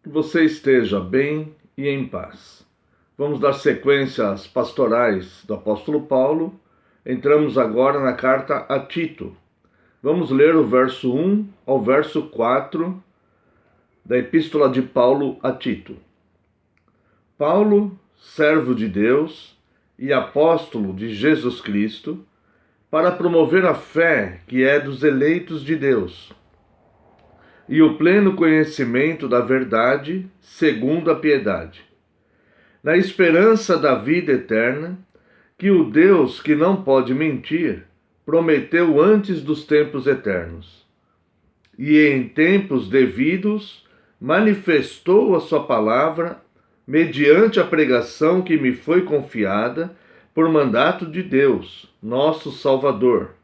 Que você esteja bem e em paz. Vamos dar sequência às pastorais do apóstolo Paulo. Entramos agora na carta a Tito. Vamos ler o verso 1 ao verso 4 da epístola de Paulo a Tito. Paulo, servo de Deus e apóstolo de Jesus Cristo, para promover a fé que é dos eleitos de Deus e o pleno conhecimento da verdade, segundo a piedade, na esperança da vida eterna, que o Deus que não pode mentir, prometeu antes dos tempos eternos, e em tempos devidos manifestou a sua palavra mediante a pregação que me foi confiada por mandato de Deus, nosso Salvador.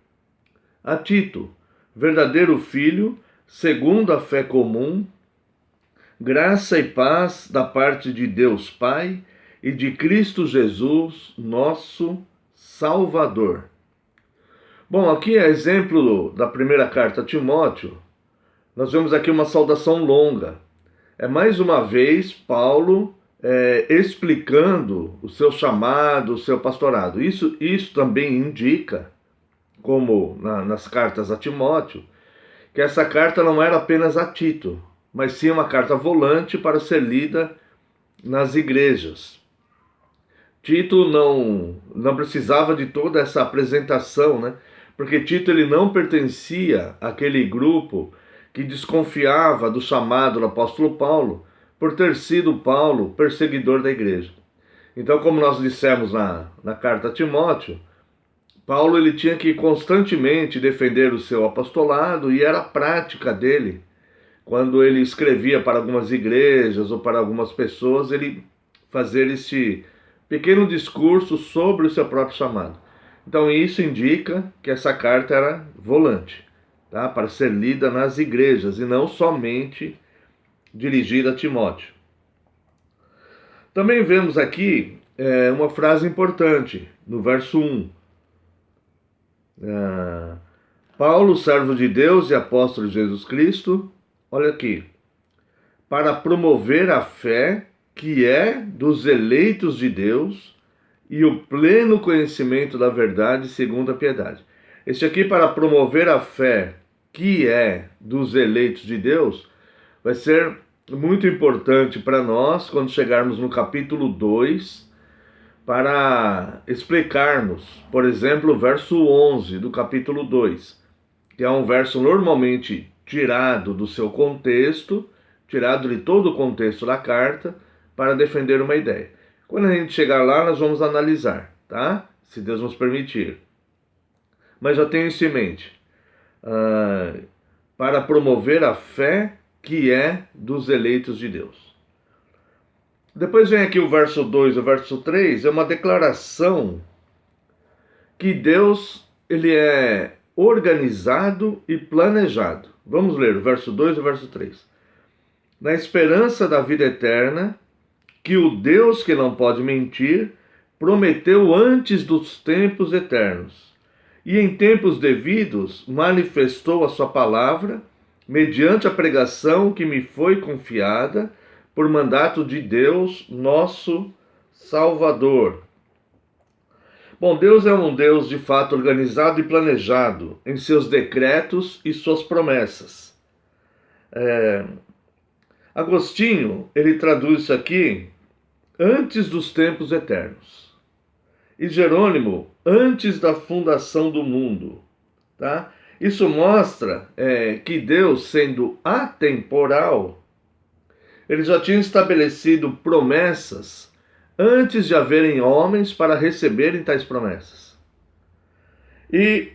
A Tito, verdadeiro filho, segundo a fé comum, graça e paz da parte de Deus Pai e de Cristo Jesus, nosso Salvador. Bom, aqui é exemplo da primeira carta a Timóteo. Nós vemos aqui uma saudação longa. É mais uma vez Paulo explicando o seu chamado, o seu pastorado. Isso também indica, como nas cartas a Timóteo, que essa carta não era apenas a Tito, mas sim uma carta volante para ser lida nas igrejas. Tito não precisava de toda essa apresentação, né? Porque Tito ele não pertencia àquele grupo que desconfiava do chamado do apóstolo Paulo, por ter sido Paulo perseguidor da igreja. Então, como nós dissemos na carta a Timóteo, Paulo ele tinha que constantemente defender o seu apostolado, e era a prática dele. Quando ele escrevia para algumas igrejas ou para algumas pessoas, ele fazia esse pequeno discurso sobre o seu próprio chamado. Então isso indica que essa carta era volante, tá? Para ser lida nas igrejas e não somente dirigida a Timóteo. Também vemos aqui uma frase importante no verso 1. Paulo, servo de Deus e apóstolo de Jesus Cristo, olha aqui, para promover a fé que é dos eleitos de Deus e o pleno conhecimento da verdade segundo a piedade. Este aqui, para promover a fé que é dos eleitos de Deus, vai ser muito importante para nós quando chegarmos no capítulo 2, para explicarmos, por exemplo, o verso 11 do capítulo 2, que é um verso normalmente tirado do seu contexto, tirado de todo o contexto da carta, para defender uma ideia. Quando a gente chegar lá, nós vamos analisar, tá? Se Deus nos permitir. Mas já tenho isso em mente. Para promover a fé que é dos eleitos de Deus. Depois vem aqui o verso 2 e o verso 3, é uma declaração que Deus ele é organizado e planejado. Vamos ler o verso 2 e o verso 3. Na esperança da vida eterna, que o Deus que não pode mentir, prometeu antes dos tempos eternos, e em tempos devidos manifestou a sua palavra, mediante a pregação que me foi confiada, por mandato de Deus, nosso Salvador. Bom, Deus é um Deus de fato organizado e planejado em seus decretos e suas promessas. Agostinho, ele traduz isso aqui, antes dos tempos eternos. E Jerônimo, antes da fundação do mundo. Tá? Isso mostra que Deus, sendo atemporal, ele já tinha estabelecido promessas antes de haverem homens para receberem tais promessas. E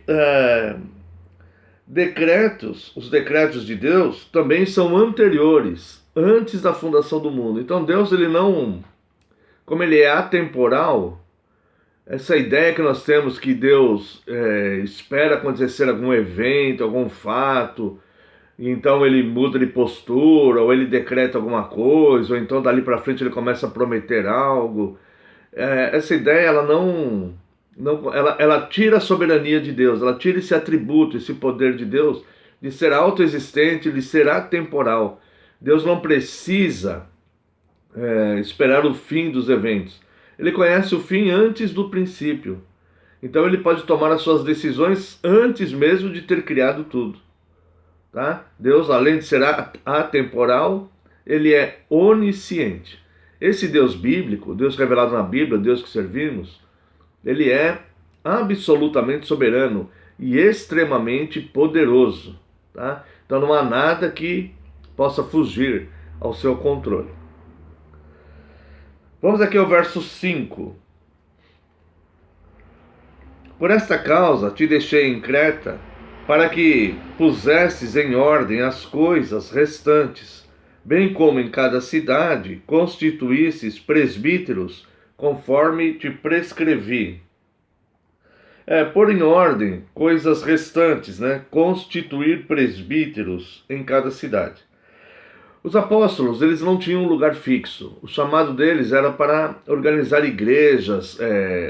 os decretos de Deus também são anteriores, antes da fundação do mundo. Então Deus, ele não, como ele é atemporal, essa ideia que nós temos que Deus espera acontecer algum evento, algum fato, e então ele muda de postura, ou ele decreta alguma coisa, ou então dali para frente ele começa a prometer algo. Essa ideia, ela tira a soberania de Deus, ela tira esse atributo, esse poder de Deus, de ser autoexistente, de ser atemporal. Deus não precisa esperar o fim dos eventos. Ele conhece o fim antes do princípio. Então ele pode tomar as suas decisões antes mesmo de ter criado tudo. Tá? Deus, além de ser atemporal, ele é onisciente. Esse Deus bíblico, Deus revelado na Bíblia, Deus que servimos, ele é absolutamente soberano e extremamente poderoso. Tá? Então não há nada que possa fugir ao seu controle. Vamos aqui ao verso 5. Por esta causa te deixei em Creta, para que pusesses em ordem as coisas restantes, bem como em cada cidade constituísses presbíteros, conforme te prescrevi. Pôr em ordem coisas restantes, né? Constituir presbíteros em cada cidade. Os apóstolos, eles não tinham um lugar fixo. O chamado deles era para organizar igrejas,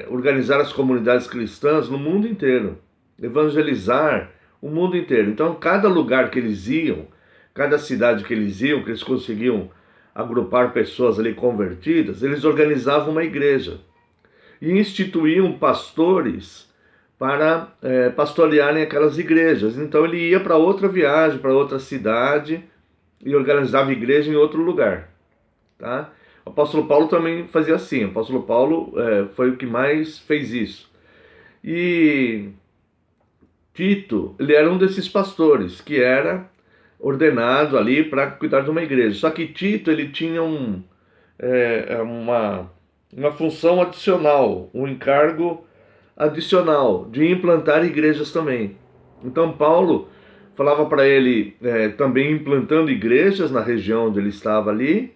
organizar as comunidades cristãs no mundo inteiro, evangelizar o mundo inteiro. Então, cada lugar que eles iam, cada cidade que eles iam, que eles conseguiam agrupar pessoas ali convertidas, eles organizavam uma igreja e instituíam pastores para pastorearem aquelas igrejas. Então, ele ia para outra viagem, para outra cidade, e organizava igreja em outro lugar, tá? O apóstolo Paulo também fazia assim. O apóstolo Paulo foi o que mais fez isso. E Tito, ele era um desses pastores que era ordenado ali para cuidar de uma igreja. Só que Tito, ele tinha uma função adicional, um encargo adicional de implantar igrejas também. Então Paulo falava para ele também implantando igrejas na região onde ele estava ali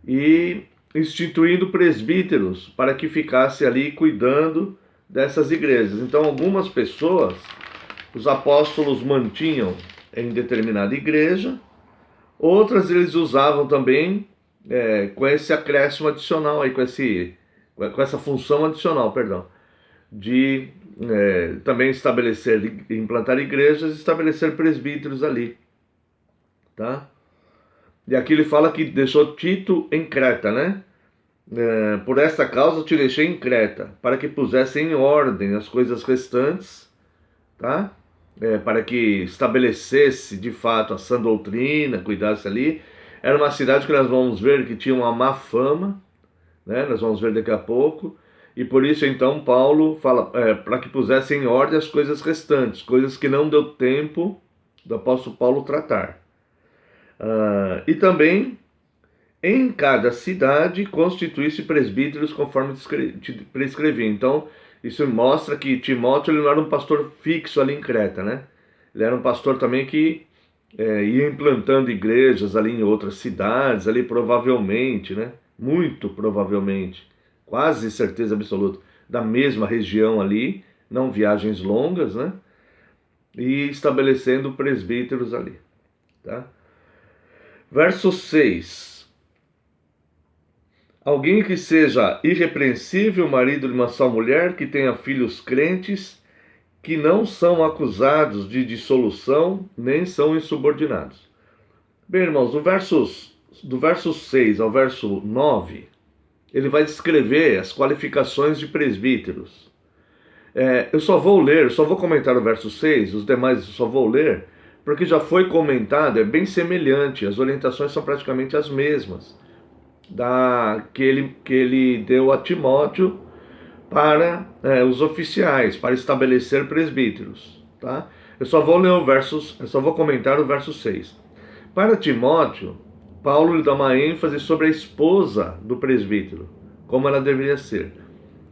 e instituindo presbíteros para que ficasse ali cuidando dessas igrejas. Então algumas pessoas os apóstolos mantinham em determinada igreja, outras eles usavam também com esse acréscimo adicional, aí, com essa função adicional, perdão, de também estabelecer, implantar igrejas e estabelecer presbíteros ali, tá? E aqui ele fala que deixou Tito em Creta, né? Por esta causa te deixei em Creta, para que pusesse em ordem as coisas restantes, tá? Para que estabelecesse de fato a sã doutrina, cuidasse ali. Era uma cidade que nós vamos ver que tinha uma má fama, né? Nós vamos ver daqui a pouco. E por isso, então, Paulo fala para que pusesse em ordem as coisas restantes, coisas que não deu tempo do apóstolo Paulo tratar. E também, em cada cidade, constituísse presbíteros conforme te prescrevi. Então, isso mostra que Timóteo ele não era um pastor fixo ali em Creta, né? Ele era um pastor também que ia implantando igrejas ali em outras cidades, ali provavelmente, né? Muito provavelmente, quase certeza absoluta, da mesma região ali, não viagens longas, né? E estabelecendo presbíteros ali, tá? Verso 6. Alguém que seja irrepreensível, marido de uma só mulher, que tenha filhos crentes, que não são acusados de dissolução, nem são insubordinados. Bem, irmãos, do verso 6 ao verso 9, ele vai descrever as qualificações de presbíteros. Eu só vou comentar o verso 6, os demais eu só vou ler, porque já foi comentado, é bem semelhante, as orientações são praticamente as mesmas que ele deu a Timóteo para os oficiais, para estabelecer presbíteros, tá? Eu só vou comentar o verso 6. Para Timóteo, Paulo lhe dá uma ênfase sobre a esposa do presbítero, como ela deveria ser.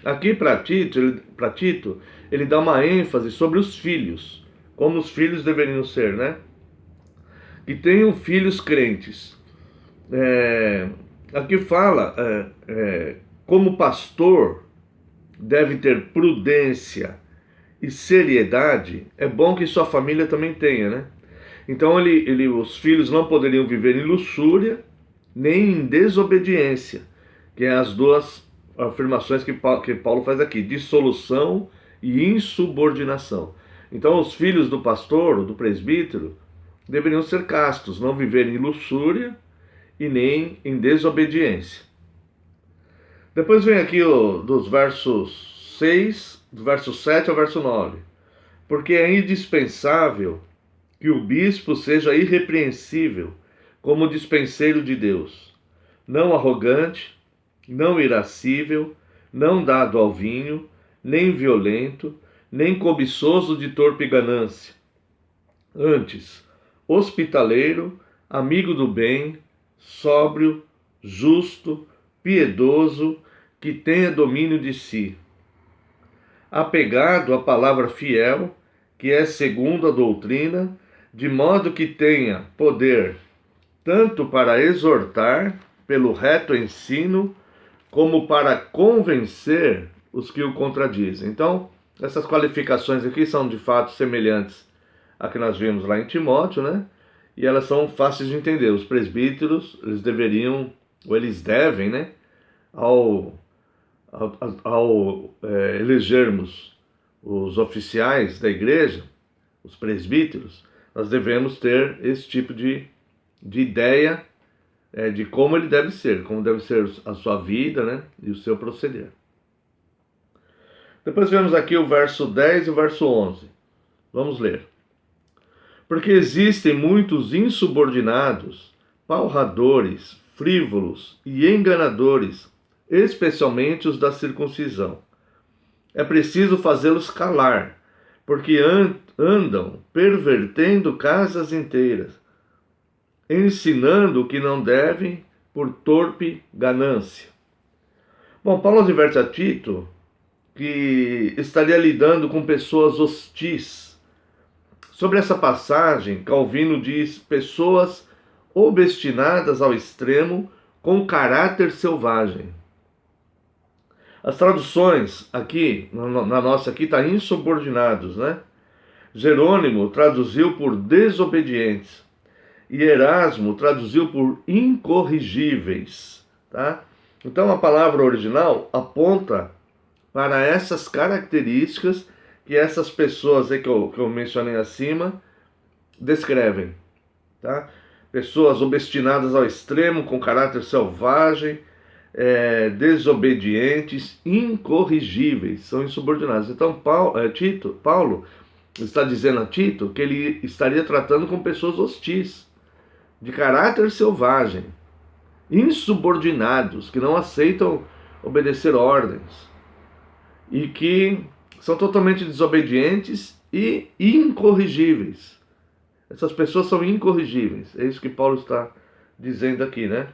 Aqui para Tito, ele dá uma ênfase sobre os filhos, como os filhos deveriam ser, né? Que tenham filhos crentes. Aqui fala, como pastor deve ter prudência e seriedade, é bom que sua família também tenha, né? Então os filhos não poderiam viver em luxúria, nem em desobediência, que é as duas afirmações que Paulo faz aqui, dissolução e insubordinação. Então os filhos do pastor, do presbítero, deveriam ser castos, não viver em luxúria e nem em desobediência. Depois vem aqui dos versos 6, do verso 7 ao verso 9. Porque é indispensável que o bispo seja irrepreensível como dispenseiro de Deus, não arrogante, não irascível, não dado ao vinho, nem violento, nem cobiçoso de torpe ganância. Antes, hospitaleiro, amigo do bem, sóbrio, justo, piedoso, que tenha domínio de si. Apegado à palavra fiel, que é segundo a doutrina, de modo que tenha poder tanto para exortar pelo reto ensino, como para convencer os que o contradizem. Então, essas qualificações aqui são de fato semelhantes a que nós vimos lá em Timóteo, né? E elas são fáceis de entender. Os presbíteros, eles deveriam, ou eles devem, né? Ao elegermos os oficiais da igreja, os presbíteros, nós devemos ter esse tipo de ideia de como ele deve ser, como deve ser a sua vida, né, e o seu proceder. Depois vemos aqui o verso 10 e o verso 11. Vamos ler. Porque existem muitos insubordinados, palradores, frívolos e enganadores, especialmente os da circuncisão. É preciso fazê-los calar, porque andam pervertendo casas inteiras, ensinando o que não devem por torpe ganância. Bom, Paulo adverte a Tito que estaria lidando com pessoas hostis. Sobre essa passagem, Calvino diz pessoas obstinadas ao extremo com caráter selvagem. As traduções aqui, na nossa aqui, está insubordinados, né? Jerônimo traduziu por desobedientes. E Erasmo traduziu por incorrigíveis, tá? Então a palavra original aponta para essas características que essas pessoas aí que eu mencionei acima descrevem, tá? Pessoas obstinadas ao extremo, com caráter selvagem, desobedientes, incorrigíveis, são insubordinados. Então Paulo está dizendo a Tito que ele estaria tratando com pessoas hostis, de caráter selvagem, insubordinados, que não aceitam obedecer ordens e que são totalmente desobedientes e incorrigíveis. Essas pessoas são incorrigíveis. É isso que Paulo está dizendo aqui, né?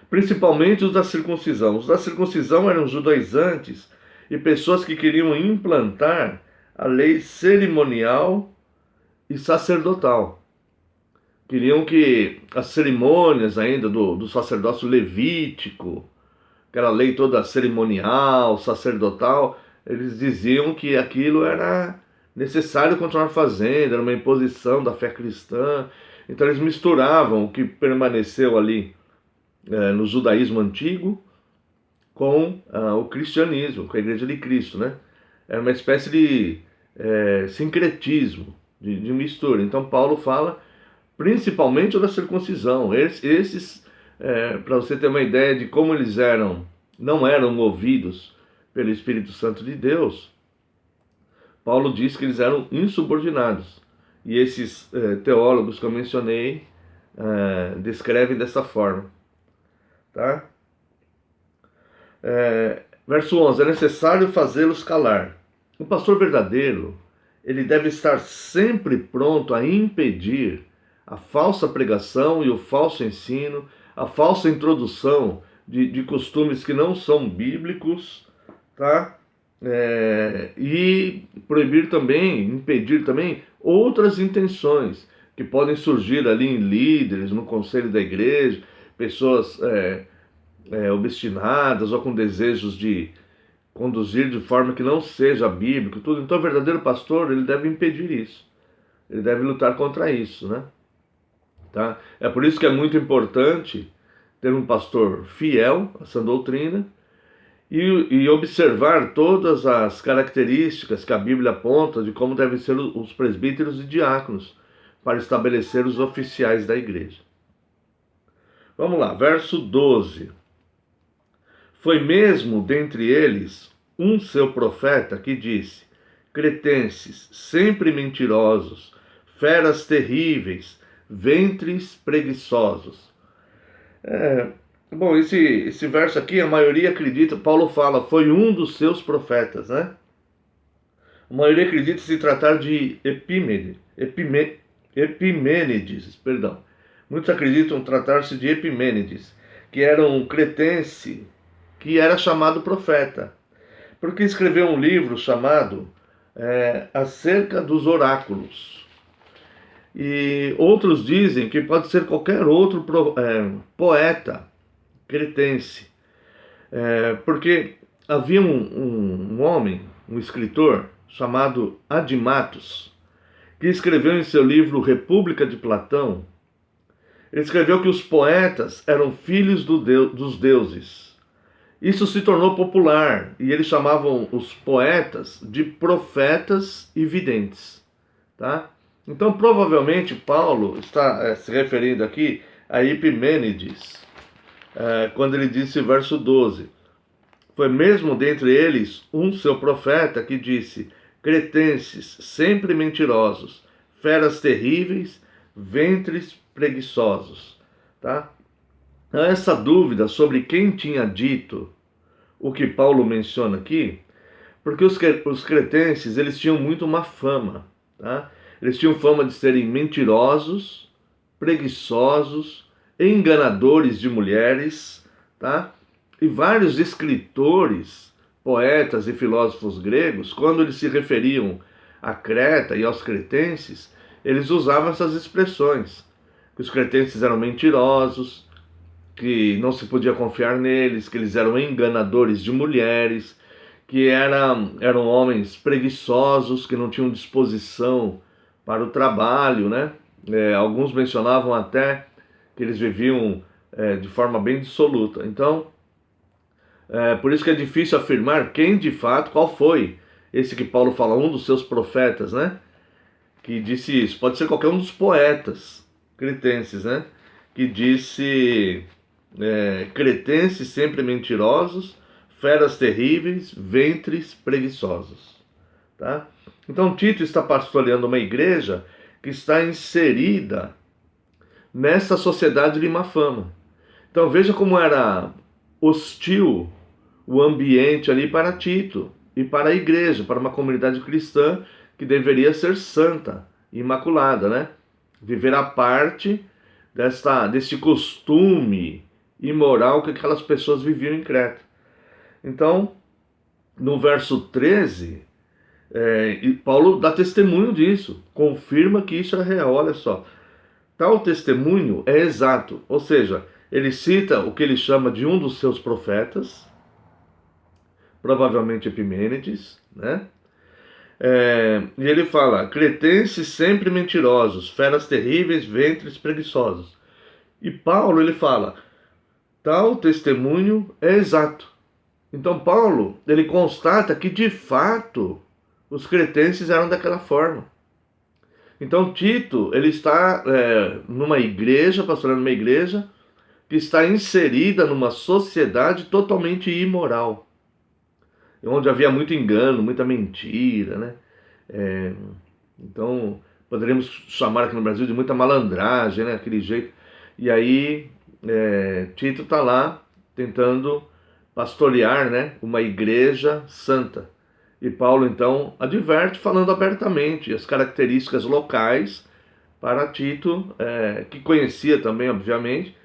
Principalmente os da circuncisão. Os da circuncisão eram judaizantes e pessoas que queriam implantar a lei cerimonial e sacerdotal. Queriam que as cerimônias ainda do sacerdócio levítico, aquela lei toda cerimonial, sacerdotal, eles diziam que aquilo era necessário continuar fazendo, era uma imposição da fé cristã. Então eles misturavam o que permaneceu ali no judaísmo antigo com o cristianismo, com a igreja de Cristo, né? Era uma espécie de sincretismo, de mistura. Então Paulo fala principalmente o da circuncisão. Esses, para você ter uma ideia de como eles não eram movidos pelo Espírito Santo de Deus, Paulo diz que eles eram insubordinados. E esses teólogos que eu mencionei descrevem dessa forma. Tá? Verso 11. É necessário fazê-los calar. Um pastor verdadeiro, ele deve estar sempre pronto a impedir a falsa pregação e o falso ensino, a falsa introdução de costumes que não são bíblicos, tá? E proibir também, impedir também outras intenções que podem surgir ali em líderes, no conselho da igreja, pessoas obstinadas ou com desejos de conduzir de forma que não seja bíblico, tudo. Então o verdadeiro pastor, ele deve impedir isso, ele deve lutar contra isso, né? Tá? É por isso que é muito importante ter um pastor fiel a essa doutrina e observar todas as características que a Bíblia aponta de como devem ser os presbíteros e diáconos, para estabelecer os oficiais da igreja. Vamos lá, verso 12. Foi mesmo dentre eles um seu profeta que disse: cretenses, sempre mentirosos, feras terríveis, ventres preguiçosos. Bom, esse verso aqui, a maioria acredita, Paulo fala, foi um dos seus profetas, né? A maioria acredita se tratar de Epimênides, perdão. Muitos acreditam tratar-se de Epimênides, que era um cretense, que era chamado profeta, porque escreveu um livro chamado Acerca dos Oráculos. E outros dizem que pode ser qualquer outro poeta cretense, porque havia um homem, um escritor, chamado Adimatos, que escreveu em seu livro República de Platão, ele escreveu que os poetas eram filhos dos deuses. Isso se tornou popular e eles chamavam os poetas de profetas e videntes, tá? Então, provavelmente, Paulo está se referindo aqui a Epimênides, quando ele disse, verso 12, foi mesmo dentre eles um seu profeta que disse: cretenses, sempre mentirosos, feras terríveis, ventres preguiçosos, tá? Essa dúvida sobre quem tinha dito o que Paulo menciona aqui, porque os cretenses, eles tinham muito má fama, tá? Eles tinham fama de serem mentirosos, preguiçosos, enganadores de mulheres, tá? E vários escritores, poetas e filósofos gregos, quando eles se referiam a Creta e aos cretenses, eles usavam essas expressões, que os cretenses eram mentirosos, que não se podia confiar neles, que eles eram enganadores de mulheres, que eram homens preguiçosos, que não tinham disposição para o trabalho, né? Alguns mencionavam até que eles viviam de forma bem dissoluta. Então, por isso que é difícil afirmar quem de fato, qual foi esse que Paulo fala, um dos seus profetas, né? Que disse isso. Pode ser qualquer um dos poetas cretenses, né? Que disse: cretenses sempre mentirosos, feras terríveis, ventres preguiçosos, tá? Então Tito está pastoreando uma igreja que está inserida nessa sociedade de má fama. Então veja como era hostil o ambiente ali para Tito e para a igreja, para uma comunidade cristã que deveria ser santa, imaculada, né? Viver à parte desse costume imoral que aquelas pessoas viviam em Creta. Então, no verso 13, Paulo dá testemunho disso, confirma que isso é real. Olha só, tal testemunho é exato, ou seja, ele cita o que ele chama de um dos seus profetas, provavelmente Epimênides, né? E ele fala: cretenses sempre mentirosos, feras terríveis, ventres preguiçosos. E Paulo, ele fala: tal testemunho é exato. Então Paulo, ele constata que de fato os cretenses eram daquela forma. Então Tito, ele está numa igreja, pastoreando uma igreja que está inserida numa sociedade totalmente imoral, onde havia muito engano, muita mentira, né? Então poderíamos chamar aqui no Brasil de muita malandragem, né? Aquele jeito. E aí Tito está lá tentando pastorear, né, uma igreja santa. E Paulo então adverte, falando abertamente as características locais para Tito, que conhecia também, obviamente,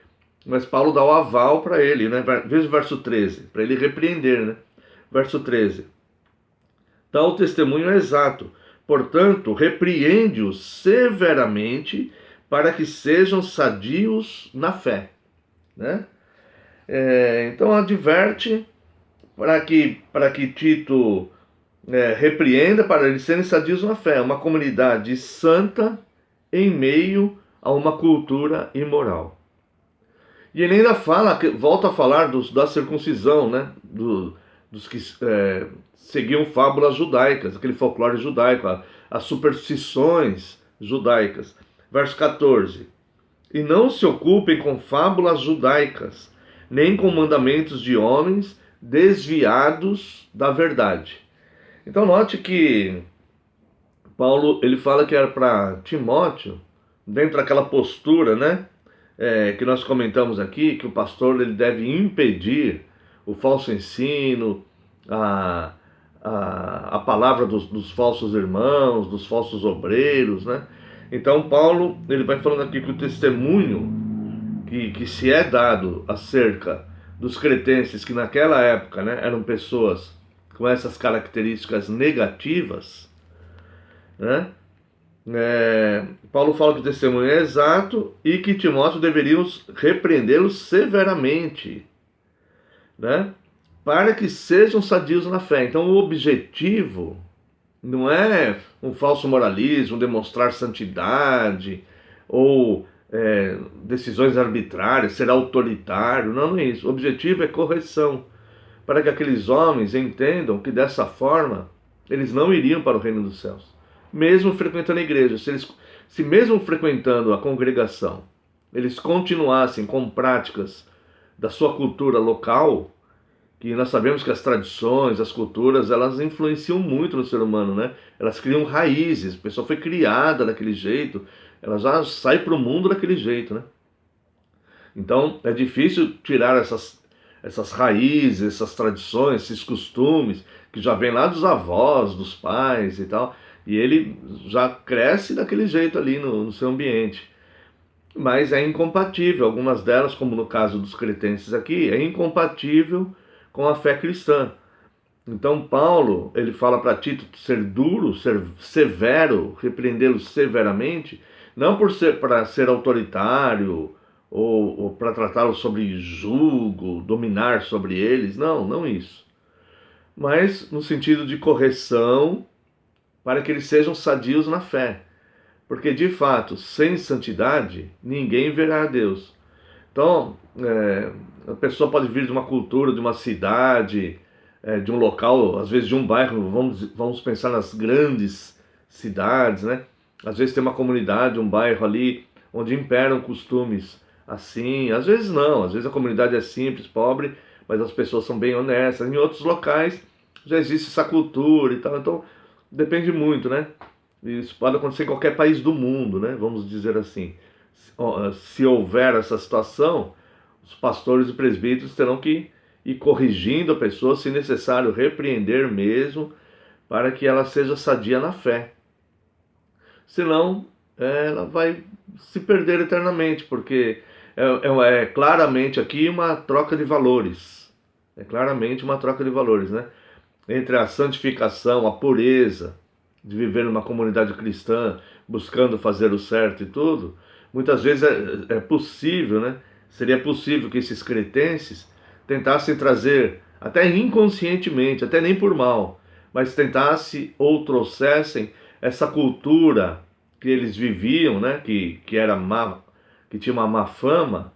mas Paulo dá o aval para ele, né? Veja o verso 13, para ele repreender, né? Verso 13. Tal testemunho é exato, portanto, repreende-os severamente para que sejam sadios na fé, né? Então adverte para que Tito repreenda, para eles serem sadios na fé, uma comunidade santa em meio a uma cultura imoral. E ele ainda volta a falar da circuncisão, né? Dos que seguiam fábulas judaicas, aquele folclore judaico, as superstições judaicas. Verso 14. E não se ocupem com fábulas judaicas, nem com mandamentos de homens desviados da verdade. Então note que Paulo, ele fala que era para Timóteo, dentro daquela postura, né, que nós comentamos aqui, que o pastor ele deve impedir o falso ensino, a, a palavra dos falsos irmãos, dos falsos obreiros, né? Então Paulo, ele vai falando aqui que o testemunho que se é dado acerca dos cretenses, que naquela época, né, eram pessoas com essas características negativas, né? Paulo fala que o testemunho é exato e que Timóteo deveria repreendê-los severamente, né? Para que sejam sadios na fé. Então o objetivo não é um falso moralismo, demonstrar santidade ou decisões arbitrárias, ser autoritário. Não, não é isso. O objetivo é correção, para que aqueles homens entendam que dessa forma eles não iriam para o reino dos céus, mesmo frequentando a igreja. Se mesmo frequentando a congregação, eles continuassem com práticas da sua cultura local, que nós sabemos que as tradições, as culturas, elas influenciam muito no ser humano, né? Elas criam raízes, a pessoa foi criada daquele jeito, ela já sai para o mundo daquele jeito, né? Então é difícil tirar essas raízes, essas tradições, esses costumes, que já vem lá dos avós, dos pais e tal, e ele já cresce daquele jeito ali no seu ambiente. Mas é incompatível, algumas delas, como no caso dos cretenses aqui, é incompatível com a fé cristã. Então Paulo, ele fala para Tito ser duro, ser severo, repreendê-lo severamente, não para ser autoritário ou para tratá-los sobre julgo, dominar sobre eles, não isso. Mas no sentido de correção, para que eles sejam sadios na fé. Porque de fato, sem santidade, ninguém verá a Deus. Então, a pessoa pode vir de uma cultura, de uma cidade, de um local, às vezes de um bairro, vamos pensar nas grandes cidades, né? Às vezes tem uma comunidade, um bairro ali, onde imperam costumes assim, às vezes não, às vezes a comunidade é simples, pobre, mas as pessoas são bem honestas. Em outros locais já existe essa cultura e tal, então depende muito, né? Isso pode acontecer em qualquer país do mundo, né? Vamos dizer assim. Se houver essa situação, os pastores e presbíteros terão que ir corrigindo a pessoa, se necessário, repreender mesmo, para que ela seja sadia na fé. Senão, ela vai se perder eternamente, porque é claramente aqui uma troca de valores. É claramente uma troca de valores, né? Entre a santificação, a pureza de viver numa comunidade cristã, buscando fazer o certo e tudo, muitas vezes é possível, né? Seria possível que esses cretenses tentassem trazer, até inconscientemente, até nem por mal, mas tentassem ou trouxessem essa cultura que eles viviam, né? Que era má, que tinha uma má fama,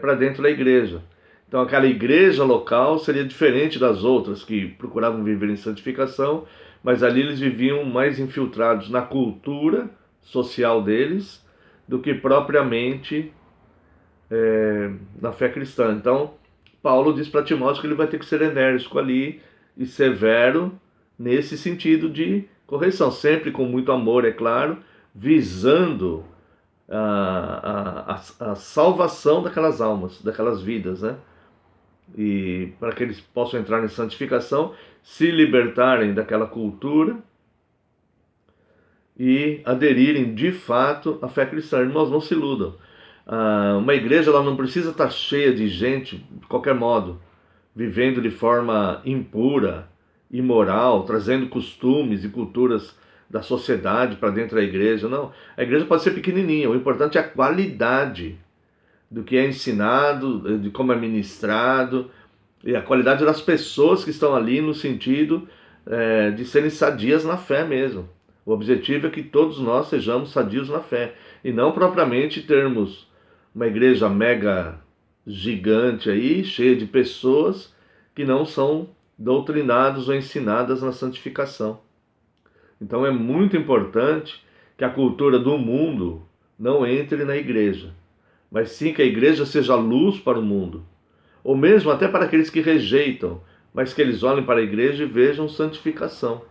para dentro da igreja. Então aquela igreja local seria diferente das outras que procuravam viver em santificação, mas ali eles viviam mais infiltrados na cultura social deles do que propriamente na fé cristã. Então Paulo diz para Timóteo que ele vai ter que ser enérgico ali e severo nesse sentido de correção, sempre com muito amor, é claro, visando a salvação daquelas almas, daquelas vidas, né? E para que eles possam entrar em santificação, se libertarem daquela cultura e aderirem de fato à fé cristã. Irmãos, não se iludam. Uma igreja ela não precisa estar cheia de gente, de qualquer modo, vivendo de forma impura, imoral, trazendo costumes e culturas da sociedade para dentro da igreja. Não, a igreja pode ser pequenininha, o importante é a qualidade do que é ensinado, de como é ministrado, e a qualidade das pessoas que estão ali no sentido de serem sadias na fé mesmo. O objetivo é que todos nós sejamos sadios na fé, e não propriamente termos uma igreja mega gigante aí, cheia de pessoas que não são doutrinados ou ensinadas na santificação. Então é muito importante que a cultura do mundo não entre na igreja, mas sim que a igreja seja luz para o mundo, ou mesmo até para aqueles que rejeitam, mas que eles olhem para a igreja e vejam santificação,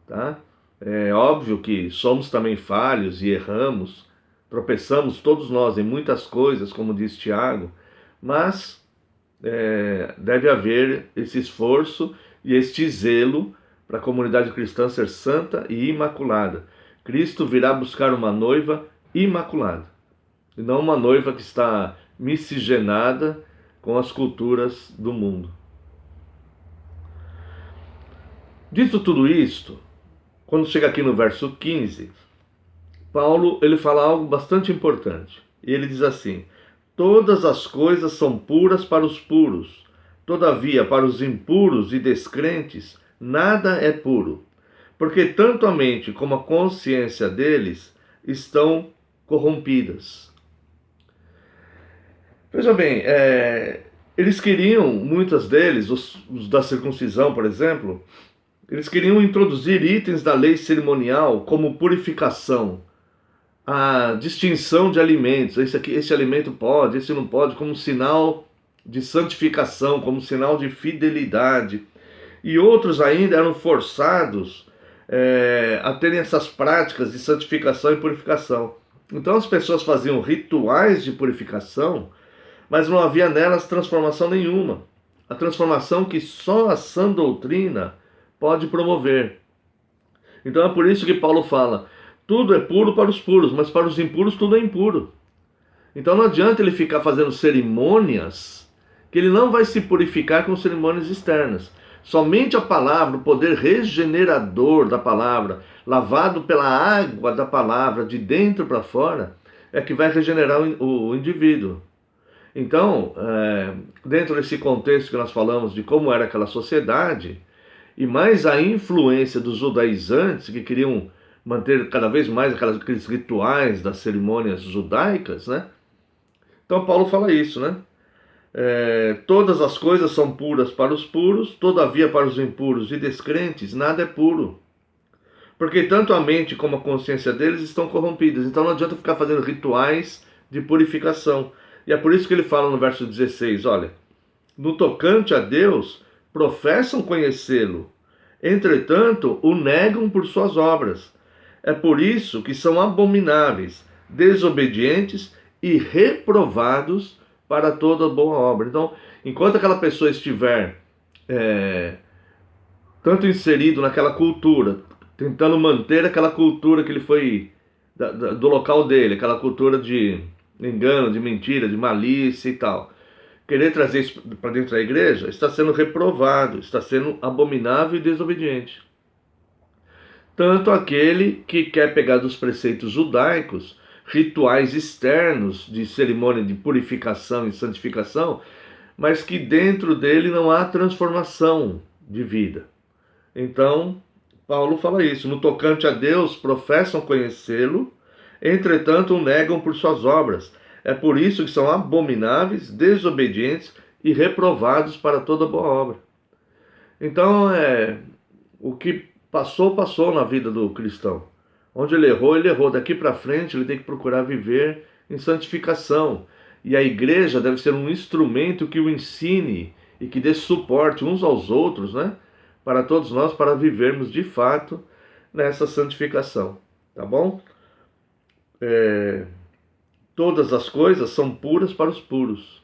tá? É óbvio que somos também falhos e erramos, tropeçamos todos nós em muitas coisas, como diz Tiago, mas deve haver esse esforço e este zelo para a comunidade cristã ser santa e imaculada. Cristo virá buscar uma noiva imaculada, e não uma noiva que está miscigenada com as culturas do mundo. Dito tudo isto, quando chega aqui no verso 15, Paulo ele fala algo bastante importante. E ele diz assim: todas as coisas são puras para os puros, todavia para os impuros e descrentes nada é puro, porque tanto a mente como a consciência deles estão corrompidas. Veja bem, eles queriam, muitos deles, os da circuncisão, por exemplo, eles queriam introduzir itens da lei cerimonial como purificação, a distinção de alimentos, esse alimento pode, esse não pode, como sinal de santificação, como sinal de fidelidade. E outros ainda eram forçados a terem essas práticas de santificação e purificação. Então as pessoas faziam rituais de purificação, mas não havia nelas transformação nenhuma. A transformação que só a sã doutrina pode promover. Então é por isso que Paulo fala: tudo é puro para os puros, mas para os impuros tudo é impuro. Então não adianta ele ficar fazendo cerimônias, que ele não vai se purificar com cerimônias externas. Somente a palavra, o poder regenerador da palavra, lavado pela água da palavra, de dentro para fora, é que vai regenerar o indivíduo. Então, dentro desse contexto que nós falamos de como era aquela sociedade, e mais a influência dos judaizantes, que queriam manter cada vez mais aqueles rituais das cerimônias judaicas, né? Então Paulo fala isso, né? Todas as coisas são puras para os puros, todavia para os impuros e descrentes nada é puro, porque tanto a mente como a consciência deles estão corrompidas. Então não adianta ficar fazendo rituais de purificação. E é por isso que ele fala no verso 16, olha: no tocante a Deus, professam conhecê-lo, entretanto o negam por suas obras. É por isso que são abomináveis, desobedientes e reprovados para toda boa obra. Então, enquanto aquela pessoa estiver tanto inserido naquela cultura, tentando manter aquela cultura que ele foi do local dele, aquela cultura de engano, de mentira, de malícia e tal, querer trazer isso para dentro da igreja, está sendo reprovado, está sendo abominável e desobediente. Tanto aquele que quer pegar dos preceitos judaicos, rituais externos de cerimônia de purificação e santificação, mas que dentro dele não há transformação de vida. Então, Paulo fala isso: no tocante a Deus, professam conhecê-lo, entretanto o negam por suas obras. É por isso que são abomináveis, desobedientes e reprovados para toda boa obra. Então, o que passou na vida do cristão. Onde ele errou. Daqui para frente ele tem que procurar viver em santificação. E a igreja deve ser um instrumento que o ensine e que dê suporte uns aos outros, né? Para todos nós, para vivermos de fato nessa santificação. Tá bom? Todas as coisas são puras para os puros.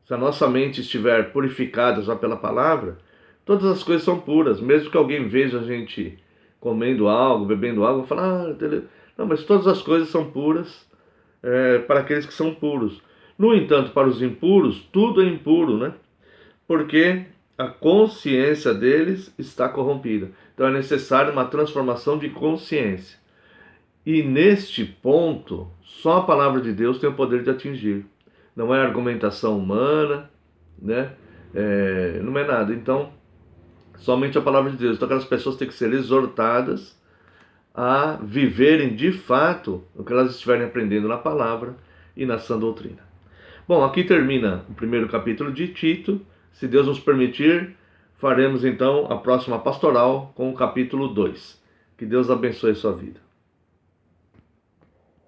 Se a nossa mente estiver purificada já pela palavra, todas as coisas são puras. Mesmo que alguém veja a gente comendo algo, bebendo algo, fala: não, mas todas as coisas são puras para aqueles que são puros. No entanto, para os impuros, tudo é impuro, né? Porque a consciência deles está corrompida. Então é necessário uma transformação de consciência. E neste ponto, só a palavra de Deus tem o poder de atingir. Não é argumentação humana, né? Não é nada. Então, somente a palavra de Deus. Então aquelas pessoas têm que ser exortadas a viverem de fato o que elas estiverem aprendendo na palavra e na sã doutrina. Bom, aqui termina o primeiro capítulo de Tito. Se Deus nos permitir, faremos então a próxima pastoral com o capítulo 2. Que Deus abençoe a sua vida.